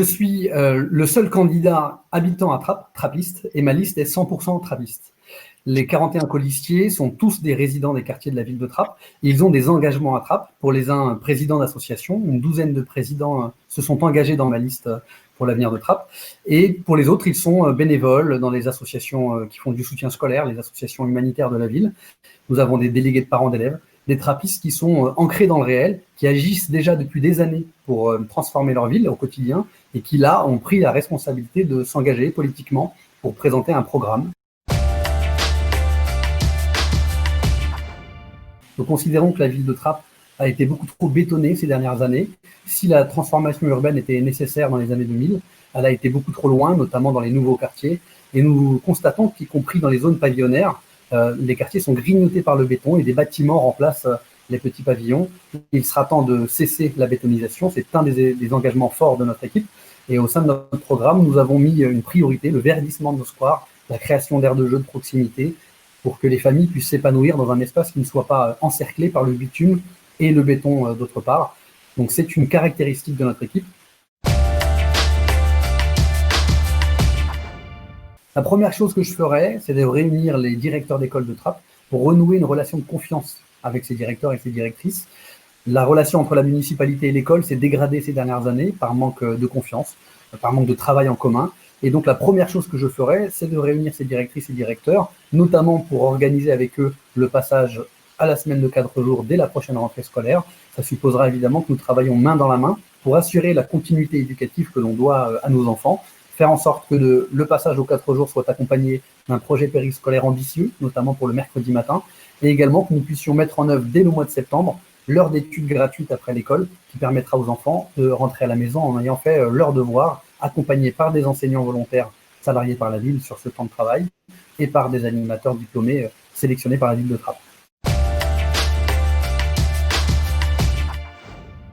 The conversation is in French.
je suis le seul candidat habitant à Trappes, trappiste, et ma liste est 100% trappiste. Les 41 colistiers sont tous des résidents des quartiers de la ville de Trappes. Ils ont des engagements à Trappes. Pour les uns, présidents d'associations, une douzaine de présidents se sont engagés dans ma liste pour l'avenir de Trappes. Et pour les autres, ils sont bénévoles dans les associations qui font du soutien scolaire, les associations humanitaires de la ville. Nous avons des délégués de parents d'élèves, des trappistes qui sont ancrés dans le réel, qui agissent déjà depuis des années pour transformer leur ville au quotidien et qui, là, ont pris la responsabilité de s'engager politiquement pour présenter un programme. Nous considérons que la ville de Trappes a été beaucoup trop bétonnée ces dernières années. Si la transformation urbaine était nécessaire dans les années 2000, elle a été beaucoup trop loin, notamment dans les nouveaux quartiers. Et nous constatons qu'y compris dans les zones pavillonnaires, les quartiers sont grignotés par le béton et des bâtiments remplacent les petits pavillons. Il sera temps de cesser la bétonisation. C'est un des engagements forts de notre équipe. Et au sein de notre programme, nous avons mis une priorité, le verdissement de nos squares, la création d'aires de jeu de proximité, pour que les familles puissent s'épanouir dans un espace qui ne soit pas encerclé par le bitume et le béton d'autre part. Donc c'est une caractéristique de notre équipe. La première chose que je ferais, c'est de réunir les directeurs d'école de Trappes pour renouer une relation de confiance avec ces directeurs et ces directrices. La relation entre la municipalité et l'école s'est dégradée ces dernières années par manque de confiance, par manque de travail en commun. Et donc, la première chose que je ferais, c'est de réunir ces directrices et directeurs, notamment pour organiser avec eux le passage à la semaine de 4 jours dès la prochaine rentrée scolaire. Ça supposera évidemment que nous travaillons main dans la main pour assurer la continuité éducative que l'on doit à nos enfants, faire en sorte que le passage aux 4 jours soit accompagné d'un projet périscolaire ambitieux, notamment pour le mercredi matin, et également que nous puissions mettre en œuvre dès le mois de septembre l'heure d'études gratuite après l'école, qui permettra aux enfants de rentrer à la maison en ayant fait leurs devoirs, accompagnés par des enseignants volontaires salariés par la ville sur ce temps de travail et par des animateurs diplômés sélectionnés par la ville de Trappes.